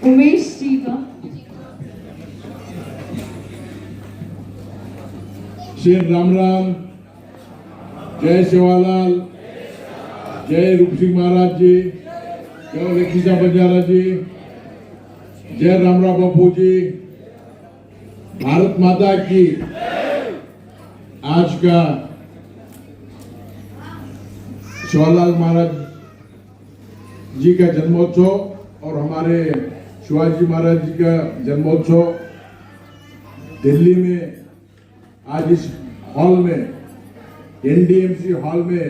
उमेश जी का श्री राम राम, जय सेवालाल, जय रूप सिंह महाराज जी, जय लखीसा बंजारा जी, जय रामराव बापू जी, भारत माता की। आज का सेवालाल महाराज जी का जन्मोत्सव और हमारे शिवाजी महाराज जी का जन्मोत्सव दिल्ली में आज इस हॉल में, एनडीएमसी हॉल में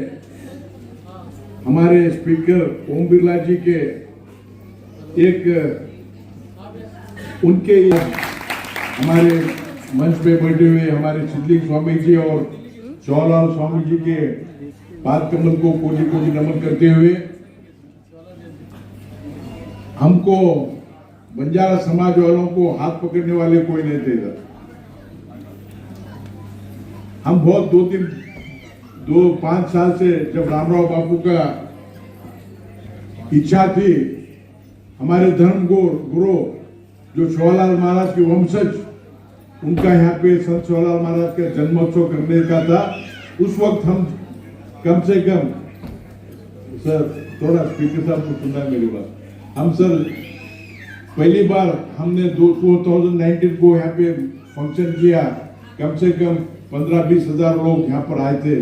हमारे स्पीकर ओम बिरला जी के एक उनके हमारे मंच पे बैठे हुए हमारे सिद्धलिंग स्वामी जी और सेवालाल स्वामी जी के पाद कमल को कोटि कोटि नमन करते हुए हमको बंजारा समाज वालों को हाथ पकड़ने वाले कोई नहीं थे इधर। हम बहुत 2-5 साल से जब रामराव बापू का इच्छा थी, हमारे धर्म गुरु जो सेवालाल महाराज के वंशज, उनका यहाँ पे संत सेवालाल महाराज का जन्मोत्सव करने का था। उस वक्त हम कम से कम, सर थोड़ा स्पीकर साहब को सुनना मेरी बात, हम सर पहली बार हमने 2019 को यहाँ पे फंक्शन किया, कम से कम 15-20 हजार लोग यहाँ पर आए थे।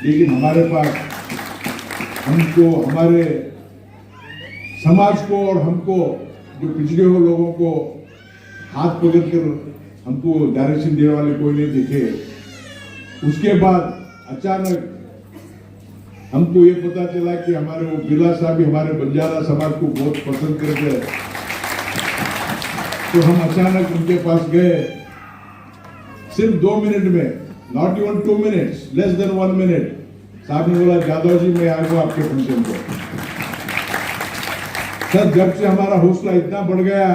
लेकिन हमारे पास हमको, हमारे समाज को और हमको जो पिछड़े हुए लोगों को हाथ पकड़ कर हमको डायरेक्शन देने वाले कोई नहीं दिखे। उसके बाद अचानक हमको ये पता चला कि हमारे वो बिरला साहब भी हमारे बंजारा समाज को बहुत पसंद करते हैं। तो हम अचानक उनके पास गए, सिर्फ 2 मिनट में, not even 2 minutes, less than 1 minute, साहब ने बोला जादव जी मैं आऊंगा आपके फंक्शन को। सर जब से हमारा हौसला इतना बढ़ गया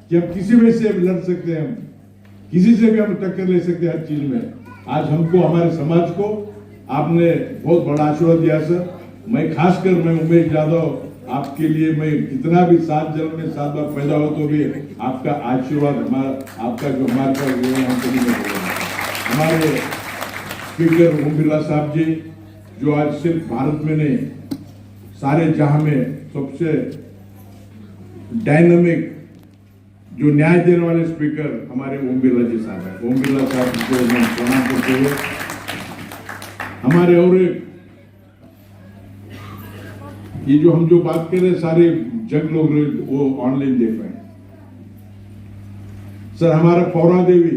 कि हम किसी में से लड़ सकते हैं, हम किसी से भी हम टक्कर ले सकते हैं हर चीज में। आज हमको, हमारे समाज को आपने बहुत बड़ा आशीर्वाद दिया सर। मैं खासकर मैं उमेश यादव आपके लिए, मैं कितना भी 7 जन्म में 7 बार पैदा हो तो भी आपका आशीर्वाद, हमारा आपका जो हमारे पास हम कभी नहीं बोलेंगे। हमारे स्पीकर ओम बिरला साहब जी जो आज सिर्फ भारत में नहीं सारे जहां में सबसे डायनामिक जो न्याय देने वाले स्पीकर हमारे ओम बिरला जी साहब हैं। ओम बिरला साहब को मैं प्रणाम करते हुए हमारे और ये जो हम जो बात कर रहे हैं सारे जग लोग वो ऑनलाइन देख रहे हैं। सर हमारा पौरा देवी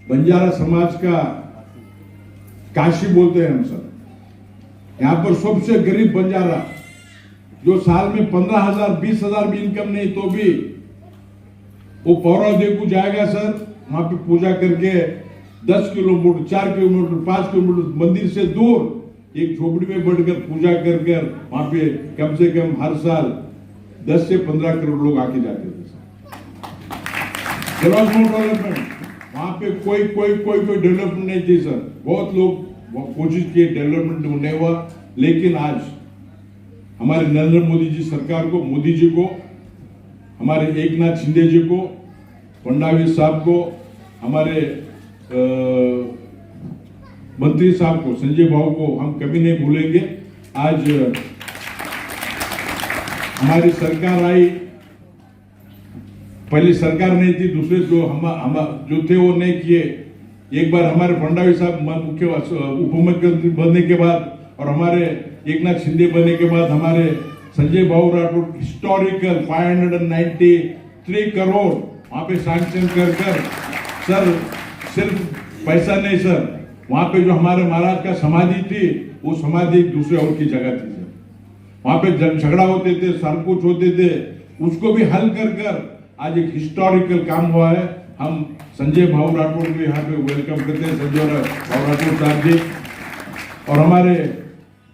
बंजारा समाज का काशी बोलते हैं हम सर। यहाँ पर सबसे गरीब बंजारा जो साल में 15,000 20,000 भी इनकम नहीं तो भी वो पौरा देव को जाएगा सर, वहां पे पूजा करके 10 किलोमीटर 4 किलोमीटर 5 किलोमीटर मंदिर से दूर एक झोपड़ी में बैठकर पूजा कर वहां पे कम से कम हर साल 10 से 15 करोड़ लोग आके जाते थे। डेवलपमेंट वहां पे कोई डेवलपमेंट नहीं थी सर। बहुत लोग कोशिश किए, डेवलपमेंट नहीं हुआ। लेकिन आज हमारे नरेंद्र मोदी जी सरकार को, मोदी जी को, हमारे एक नाथ शिंदे जी को, फडणवीस साहब को, हमारे मंत्री साहब को, संजय भाऊ को हम कभी नहीं भूलेंगे। आज हमारी सरकार आई, पहले सरकार नहीं थी, दूसरे जो हम जो थे वो नहीं किए। एक बार हमारे फडणवीस साहब मुख्य उप मुख्यमंत्री बनने के बाद और हमारे एक नाथ शिंदे बनने के बाद हमारे संजय भाऊ राठौर हिस्टोरिकल 593 करोड़ वहां पे सैंक्शन कर सर, सिर्फ पैसा नहीं सर, वहां पे जो हमारे महाराज का समाधि थी वो समाधि दूसरे और की जगह थी सर। वहां पे झगड़ा होते थे, सब कुछ होते थे, उसको भी हल कर आज एक हिस्टोरिकल काम हुआ है। हम संजय भाऊ राठौर को यहाँ पे वेलकम करते हैं, संजय भाऊ राठौर साहब जी। और हमारे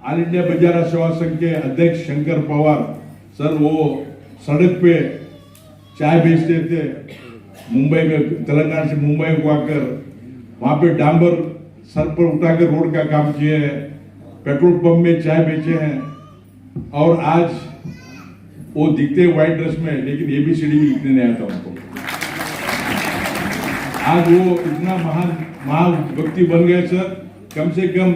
ऑल इंडिया बंजारा सेवा संघ के अध्यक्ष शंकर पवार सर, वो सड़क पे चाय बेचते थे मुंबई में, तेलंगाना से मुंबई को आकर वहां पे डांबर सर पर उठाकर रोड का काम किए हैं, पेट्रोल पंप में चाय बेचे हैं। और आज वो दिखते व्हाइट ड्रेस में, लेकिन ABCD भी लिखने नहीं आता उनको। आज वो इतना महान व्यक्ति बन गए सर। कम से कम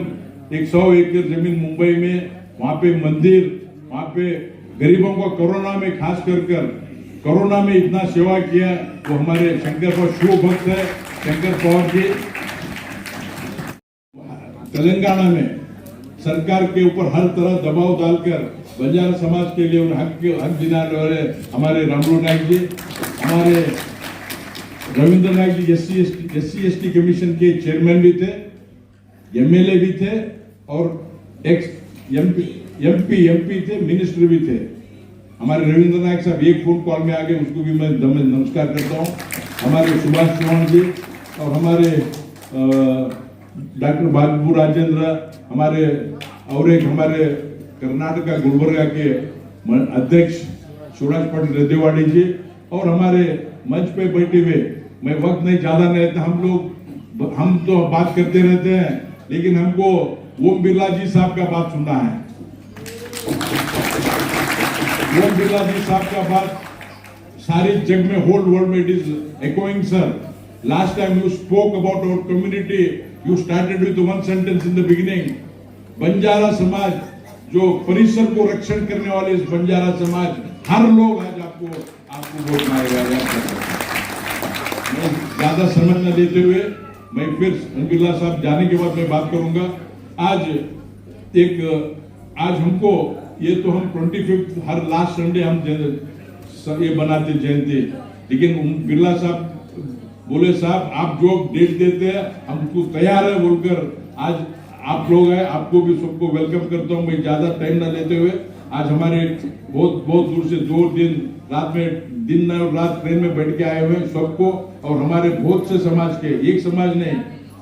100 एकड़ जमीन मुंबई में, वहां पे मंदिर, वहां पे गरीबों को कोरोना में खास कर कोरोना में इतना सेवा किया। वो हमारे शंकर पवार शिव भक्त है, शंकर पवार जी। तेलंगाना में सरकार के ऊपर हर तरह दबाव डालकर बंजारा समाज के लिए हक दिलाने वाले हमारे रामलू नायक जी, हमारे रविंद्र नायक जी SC/ST कमीशन के चेयरमैन भी थे, MLA भी थे और MP थे, मिनिस्टर भी थे। हमारे रविंद्र नायक साहब एक फोन कॉल में आ गए, उसको भी मैं नमस्कार करता हूँ। हमारे सुभाष चौहान जी और हमारे डॉक्टर बाबू राजेंद्र, हमारे और एक हमारे कर्नाटका गुलबर्गा के अध्यक्ष सुभाष पाटिल रेड्डीवाड़ी जी, और हमारे मंच पे बैठे हुए, मैं वक्त नहीं ज्यादा नहीं रहता, हम तो बात करते रहते हैं, लेकिन हमको ओम बिरला जी साहब का बात सुनना है। ओम बिरला जी साहब का बात सारे जग में, होल वर्ल्ड में it is echoing sir. Last time you spoke about our community, you started with one sentence in the beginning. Banjara समाज जो परिसर को रक्षण करने वाले इस बंजारा समाज, हर लोग आज आपको वोट मारेगा। मैं ज्यादा समय न लेते हुए मैं फिर बिरला साहब जाने के बाद मैं बात करूंगा। आज हमको ये तो हम 25 हर लास्ट संडे हम ये बनाते जयंती, लेकिन बिरला साहब बोले साहब आप जो डेट देते हैं हम उसको तैयार है बोलकर आज आप लोग हैं, आपको भी सबको वेलकम करता हूं। मैं ज्यादा टाइम ना लेते हुए, आज हमारे बहुत दूर से 2 दिन रात में दिन और रात ट्रेन में बैठ के आए हुए सबको, और हमारे बहुत से समाज के, एक समाज नहीं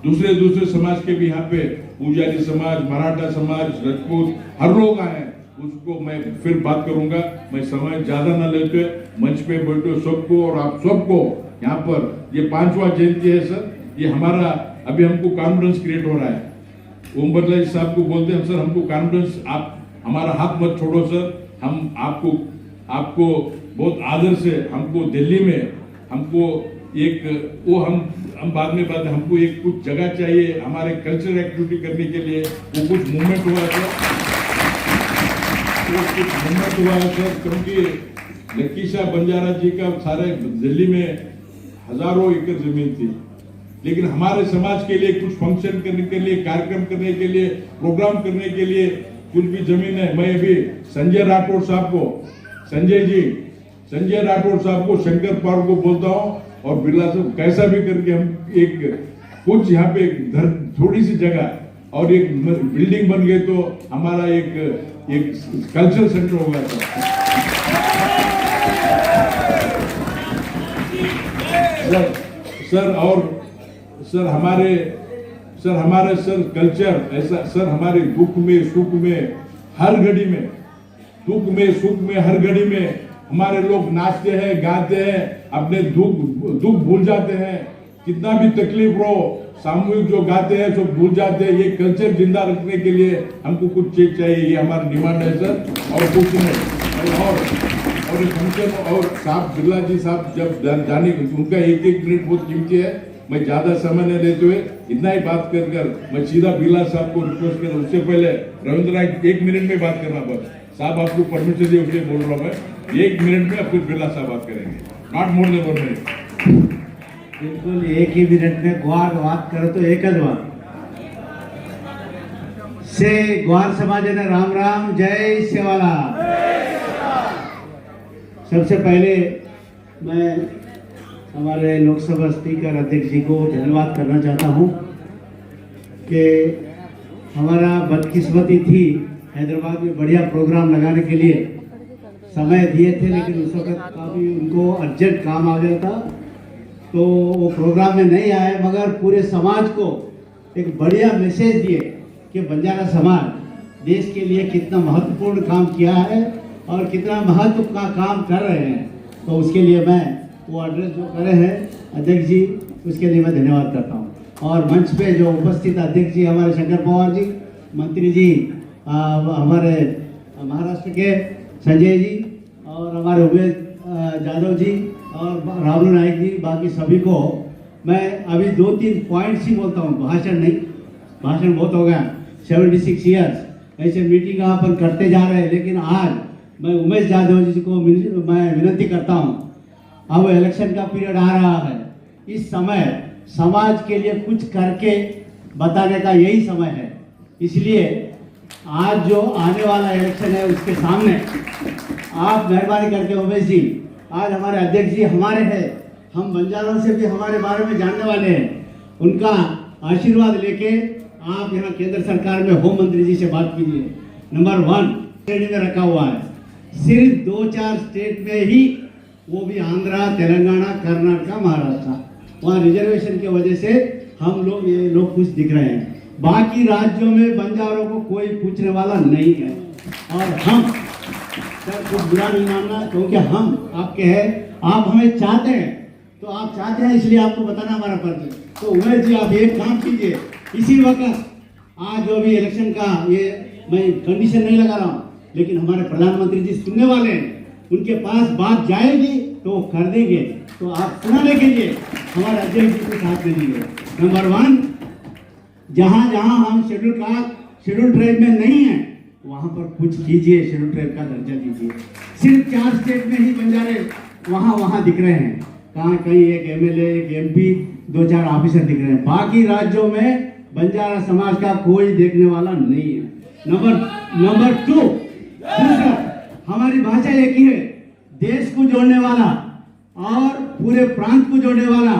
दूसरे समाज के भी यहाँ पे, पूजारी समाज, मराठा समाज, राजपूत, हर लोग आए हैं। उसको मैं फिर बात करूंगा। मैं समय ज्यादा ना लेते, मंच पे बैठो सबको, और आप सबको यहाँ पर ये 5वां जयंती है सर। ये हमारा अभी हमको कॉन्फिडेंस क्रिएट हो रहा है। ओम बिरला जी साहब को बोलते हैं सर हमको कॉन्फिडेंस, आप हमारा हाथ मत छोड़ो सर, हम आपको बहुत आदर से, हमको दिल्ली में हमको एक वो हम बाद में बात, हमको एक कुछ जगह चाहिए हमारे कल्चरल एक्टिविटी करने के लिए। वो कुछ मूवमेंट हुआ है सर, क्योंकि लक्की शाह बंजारा जी का सारे दिल्ली में हजारों एकड़ जमीन थी, लेकिन हमारे समाज के लिए कुछ फंक्शन करने के लिए, कार्यक्रम करने के लिए, प्रोग्राम करने के लिए कुछ भी जमीन है। मैं अभी संजय राठौड़ साहब को शंकर पवार को बोलता हूँ, और बिरला साहब कैसा भी करके हम एक कुछ यहाँ पे घर, थोड़ी सी जगह और एक बिल्डिंग बन गए तो हमारा एक कल्चरल सेंटर होगा सर। और सर हमारे सर कल्चर ऐसा सर, हमारे दुख में सुख में हर घड़ी में, दुख में सुख में हर घड़ी में हमारे लोग नाचते हैं, गाते हैं, अपने दुख भूल जाते हैं। कितना भी तकलीफ हो, सामूहिक जो गाते हैं सब भूल जाते हैं। ये कल्चर जिंदा रखने के लिए हमको कुछ चीज चाहिए, ये हमारी डिमांड है सर, और कुछ नहीं। और फंक्शन, और साहब बिरला जी साहब जब जाने, उनका एक मिनट बहुत कीमती है। मैं ज्यादा समय नहीं लेते हुए इतना ही बात कर मैं सीधा बिरला साहब को रिक्वेस्ट कर, उससे पहले रविंद्र नायक 1 मिनट में बात करना बस। साहब आपको परमिशन दिए उससे बोल रहा हूँ मैं, 1 मिनट में फिर बिरला साहब बात करेंगे, नॉट मोर देन 1 मिनट। बिल्कुल 1 ही मिनट में ग्वार बात करो तो एक बात से ग्वार समाज ने राम राम, जय सेवाला। सबसे पहले मैं हमारे लोकसभा स्पीकर अध्यक्ष जी को धन्यवाद करना चाहता हूं कि हमारा बदकिस्मती थी हैदराबाद में बढ़िया प्रोग्राम लगाने के लिए समय दिए थे, लेकिन उस वक्त काफ़ी उनको अर्जेंट काम आ गया था तो वो प्रोग्राम में नहीं आए, मगर पूरे समाज को एक बढ़िया मैसेज दिए कि बंजारा समाज देश के लिए कितना महत्वपूर्ण काम किया है और कितना महत्व का काम कर रहे हैं। तो उसके लिए मैं वो एड्रेस जो करे हैं अध्यक्ष जी, उसके लिए मैं धन्यवाद करता हूँ। और मंच पे जो उपस्थित अध्यक्ष जी हमारे शंकर पवार जी, मंत्री जी हमारे महाराष्ट्र के संजय जी, और हमारे उमेश जाधव जी और राहुल नायक जी, बाकी सभी को मैं अभी 2-3 पॉइंट्स ही बोलता हूँ, भाषण नहीं, भाषण बहुत हो गया। 76 ईयर्स ऐसे मीटिंग अपन करते जा रहे हैं, लेकिन आज मैं उमेश जाधव जी को मैं विनती करता हूँ, अब इलेक्शन का पीरियड आ रहा है, इस समय समाज के लिए कुछ करके बताने का यही समय है। इसलिए आज जो आने वाला इलेक्शन है उसके सामने आप मेहरबानी करके उमेश जी, आज हमारे अध्यक्ष जी हमारे हैं, हम बंजारों से भी हमारे बारे में जानने वाले हैं, उनका आशीर्वाद लेके आप यहाँ केंद्र सरकार में होम मंत्री जी से बात कीजिए। नंबर 1 श्रेणी में रखा हुआ है, सिर्फ 2-4 स्टेट में ही, वो भी आंध्रा, तेलंगाना, कर्नाटक, महाराष्ट्र, वहाँ रिजर्वेशन की वजह से हम लोग ये लोग कुछ दिख रहे हैं। बाकी राज्यों में बंजारों को कोई पूछने वाला नहीं है। और हम सर कुछ बुरा नहीं मानना, क्योंकि हम आपके हैं, आप हमें चाहते हैं, तो आप चाहते हैं इसलिए आपको बताना हमारा फर्ज है। तो उमेश जी आप एक काम कीजिए, इसी वक्त आज जो भी इलेक्शन का ये मैं कंडीशन नहीं लगा रहा हूँ, लेकिन हमारे प्रधानमंत्री जी सुनने वाले हैं, उनके पास बात जाएगी तो वो कर देंगे, तो आप सुनाने के लिए हमारे अध्यक्ष जी को साथ दे दीजिए। नंबर 1, जहाँ जहाँ हम शेड्यूल ट्राइब में नहीं है, वहाँ पर कुछ कीजिए, शेड्यूल ट्राइब का दर्जा दीजिए। सिर्फ 4 स्टेट में ही बंजारे वहाँ दिख रहे हैं, कहाँ कहीं एक MLA, एक MP, 2-4 ऑफिसर दिख रहे हैं, बाकी राज्यों में बंजारा समाज का कोई देखने वाला नहीं है। नंबर 2, दूसरा, हमारी भाषा एक ही है, देश को जोड़ने वाला और पूरे प्रांत को जोड़ने वाला,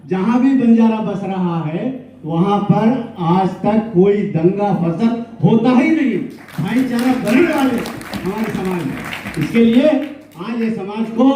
जहां भी बंजारा बस रहा है वहां पर आज तक कोई दंगा फसद होता ही नहीं, भाईचारा बनने वाले हमारे समाज में। इसके लिए आज ये समाज को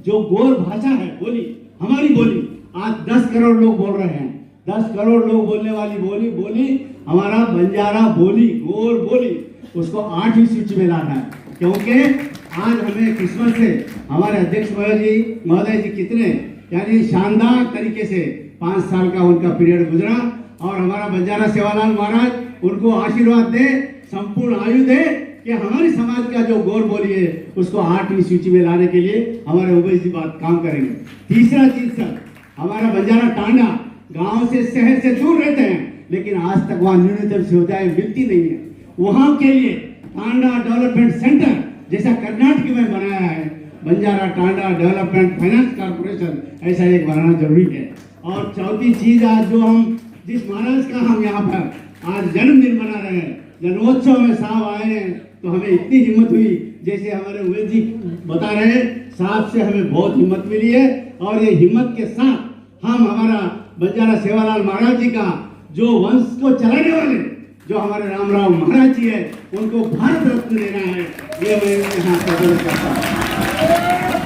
जो गोर भाषा है, बोली, हमारी बोली, आज 10 करोड़ लोग बोल रहे हैं, 10 करोड़ लोग बोलने वाली बोली हमारा बंजारा बोली, गोर बोली, उसको 8वीं सूची में लाना है। क्योंकि आज हमें किस्मत से हमारे अध्यक्ष महोदय जी कितने यानी शानदार तरीके से 5 साल का उनका पीरियड गुजरा, और हमारा बंजारा सेवालाल महाराज उनको आशीर्वाद दे, संपूर्ण आयु दे कि हमारे समाज का जो गौर बोली है उसको 8वीं सूची में लाने के लिए हमारे उमेश जी बात काम करेंगे। तीसरा चीज सर, हमारा बंजारा टांडा गांव से शहर से दूर रहते हैं, लेकिन आज तक वहाँ न्यूनतम सुविधाएं मिलती नहीं है। वहाँ के लिए टांडा डेवलपमेंट सेंटर जैसा कर्नाटक में बनाया है, Banjara Tanda development finance corporation, ऐसा एक बनाना जरूरी है। और चौथी चीज, आज जो हम जिस महाराज का हम यहाँ पर आज जन्मदिन मना रहे हैं, जन्मोत्सव में साहब आए हैं, तो हमें इतनी हिम्मत हुई, जैसे हमारे उमेश जी बता रहे हैं, साहब से हमें बहुत हिम्मत मिली है। और ये हिम्मत के साथ हम हमारा बंजारा सेवालाल महाराज जी का जो वंश को चलाने वाले जो हमारे रामराव महाराज जी है, उनको भारत रत्न देना है, ये मैं यहाँ प्रदर्शन करता हूँ।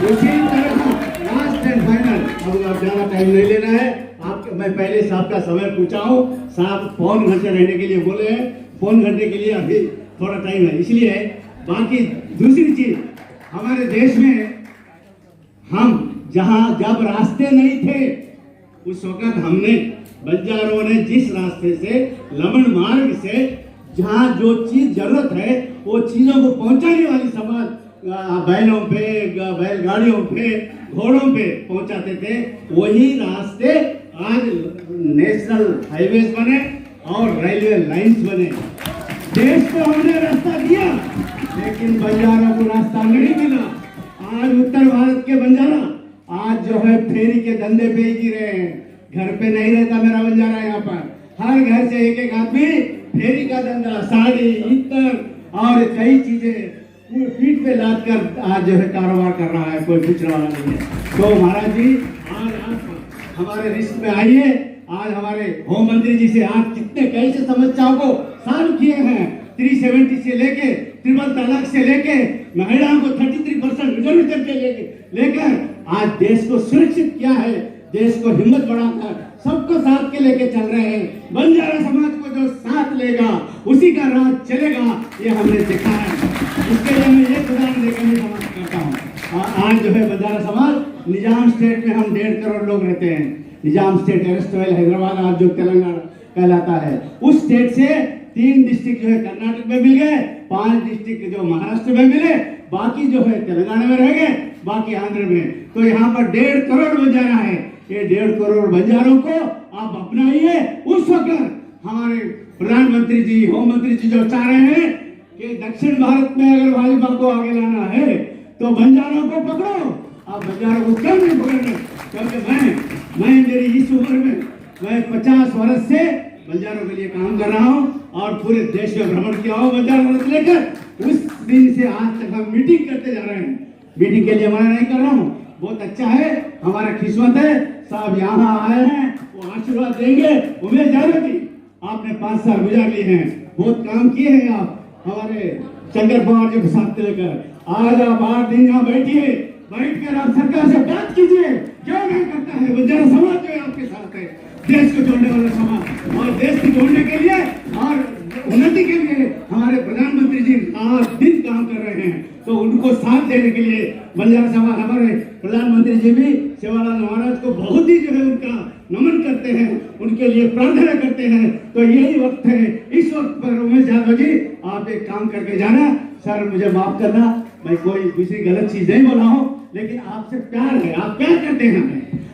उसी तरह लास्ट एंड फाइनल, अब ज्यादा टाइम नहीं लेना है आपके, मैं पहले साहब का समय पूछा हूँ, साहब पौन घंटे रहने के लिए बोले हैं, पौन घंटे के लिए अभी थोड़ा टाइम है, इसलिए बाकी दूसरी चीज, हमारे देश में हम जब रास्ते नहीं थे उस वक्त हमने बंजारों ने जिस रास्ते से लमन मार्ग से जहाँ जो चीज जरूरत है वो चीजों को पहुंचाने वाली समाज बैलों पे, बैलगाड़ियों पे, घोड़ों पे पहुंचाते थे, वही रास्ते आज नेशनल हाईवेज बने और रेलवे लाइंस बने। देश को हमने रास्ता दिया, लेकिन बंजारा को रास्ता नहीं मिला। आज उत्तर भारत के बंजारा आज जो है फेरी के धंधे पे ही जी रहे हैं, घर पे नहीं रहता मेरा बंजारा। यहाँ पर हर घर से एक आदमी फेरी का धंधा, साड़ी, इत्र और कई चीजें पीठ पे लाद कर आज जो है कारोबार कर रहा है, कोई पूछने वाला नहीं है। तो महाराज जी आज आप हमारे रिश्त में आइए, आज हमारे होम मंत्री जी से आप कितने कैसे समस्याओं को सॉल्व किए हैं, 370 से लेके ट्रिपल तलाक से लेके महिलाओं को 33% रिजर्वेशन के लेकर आज देश को सुरक्षित किया है, देश को हिम्मत बढ़ाकर सबको साथ के लेके चल रहे हैं। बंजारा समाज को जो साथ लेगा उसी का राज चलेगा, ये हमने देखा है। इसके लिए मैं एक उदाहरण देकर मैं समाप्त करता हूँ। आज जो है बंजारा समाज निजाम स्टेट में हम 1.5 करोड़ लोग रहते हैं। निजाम स्टेट एरेस्टोइल हैदराबाद आज जो तेलंगाना कहलाता है, उस स्टेट से 3 डिस्ट्रिक्ट जो है कर्नाटक में मिल गए, 5 डिस्ट्रिक्ट जो महाराष्ट्र में मिले, बाकी जो है तेलंगाना में रह गए, बाकी आंध्र में। तो यहाँ पर 1.5 करोड़ बंजारा है। ये 1.5 करोड़ बंजारों को आप अपनाइए। उस वक्त हमारे प्रधानमंत्री जी, होम मंत्री जी जो चाह रहे हैं कि दक्षिण भारत में अगर भाजपा को आगे लाना है तो बंजारों को पकड़ो। आप बंजारों को क्यों नहीं पकड़ रहे? क्योंकि मैं मेरी इस उम्र में मैं 50 वर्ष से बंजारों के लिए काम कर रहा हूँ और पूरे देश में भ्रमण किया हूँ बंजारा से लेकर। उस दिन से आज तक हम मीटिंग करते जा रहे हैं। मीटिंग के लिए मना नहीं कर रहा हूँ, बहुत अच्छा है, हमारा किस्मत है। साहब यहाँ आए हैं, वो आशीर्वाद देंगे। उमेश यादव जी, आपने 5 साल गुजार लिए हैं, बहुत काम किए हैं आप हमारे शंकर पवार जी को साथ लेकर। आज आप 8 दिन यहाँ बैठिए, बैठकर आप सरकार से बात कीजिए। क्यों नहीं करता है? बंजारा समाज जो है आपके साथ है, देश को जोड़ने वाला समाज, और देश को जोड़ने के लिए और उन्नति के लिए हमारे प्रधानमंत्री जी रात दिन काम कर रहे हैं। तो उनको साथ देने के लिए बंजारा समाज, हमारे प्रधानमंत्री जी भी सेवालाल महाराज को बहुत ही जो है उनका नमन करते हैं, उनके लिए प्रार्थना करते हैं। तो यही वक्त है, इस वक्त पर उमेश यादव जी आप एक काम करके जाना। सर मुझे माफ करना, मैं कोई दूसरी गलत चीज नहीं बोला हूँ, लेकिन आपसे प्यार है, आप प्यार करते हैं।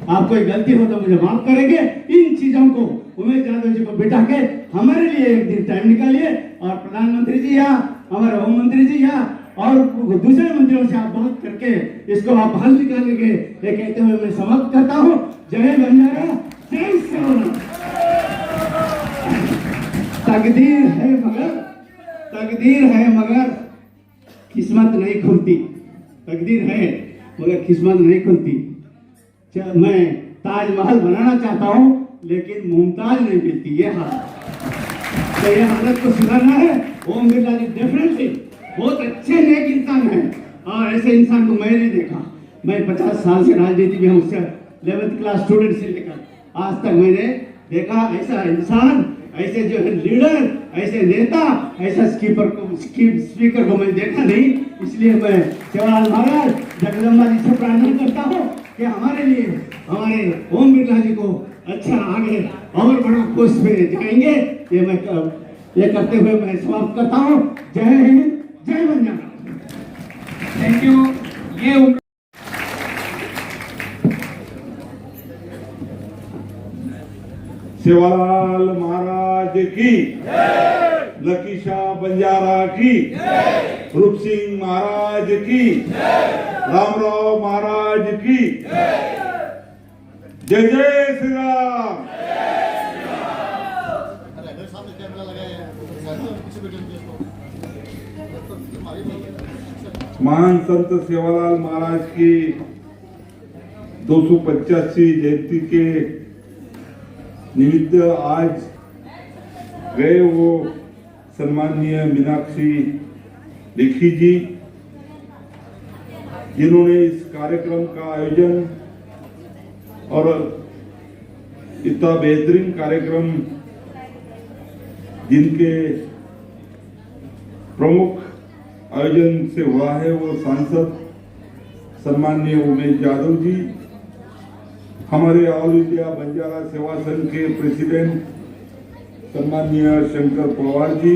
आप कोई गलती हो तो मुझे माफ करेंगे। इन चीजों को उमेश यादव जी को बिठा के हमारे लिए एक दिन टाइम निकालिए, और प्रधानमंत्री जी या हमारे होम मंत्री जी या और दूसरे मंत्रियों से आप बात करके इसको आप हल निकालेंगे। ये कहते हुए मैं समाप्त करता हूँ। जय बंजारा, जय सेवालाल। तकदीर है मगर किस्मत नहीं खुलती। तकदीर है मगर किस्मत नहीं खुलती। मैं ताजमहल बनाना चाहता हूँ लेकिन मुमताज नहीं मिलती, ये हालत। तो ये हालत को सुधारना है। ओम बिरला जी डेफिनेटली बहुत अच्छे नेक इंसान हैं, और ऐसे इंसान को मैं नहीं देखा। मैं 50 साल से राजनीति में हूँ, उससे 11th क्लास स्टूडेंट से लेकर आज तक मैंने देखा ऐसा इंसान, ऐसे जो है लीडर, ऐसे नेता, ऐसा स्पीकर को मैं देखा नहीं। इसलिए मैं सेवालाल महाराज, जगदम्बा जी से प्रार्थना करता हूँ कि हमारे लिए, हमारे ओम बिरला जी को अच्छा आगे और बड़ा पोस्ट पे जाएंगे। ये करते हुए मैं समाप्त करता हूँ। जय हिंद, जय बंजारा। Thank you. ये सेवालाल महाराज की, लकी शाह बंजारा की, रूप सिंह महाराज की, रामराव महाराज की, जय जय श्री राम। महान संत सेवालाल महाराज की 285 जयंती के निमित्त आज गए वो सम्माननीय मीनाक्षी लेखी जी, जिन्होंने इस कार्यक्रम का आयोजन और इतना बेहतरीन कार्यक्रम जिनके प्रमुख आयोजन से हुआ है वो सांसद सम्माननीय उमेश यादव जी, हमारे ऑल इंडिया बंजारा सेवा संघ के प्रेसिडेंट सम्माननीय शंकर पवार जी,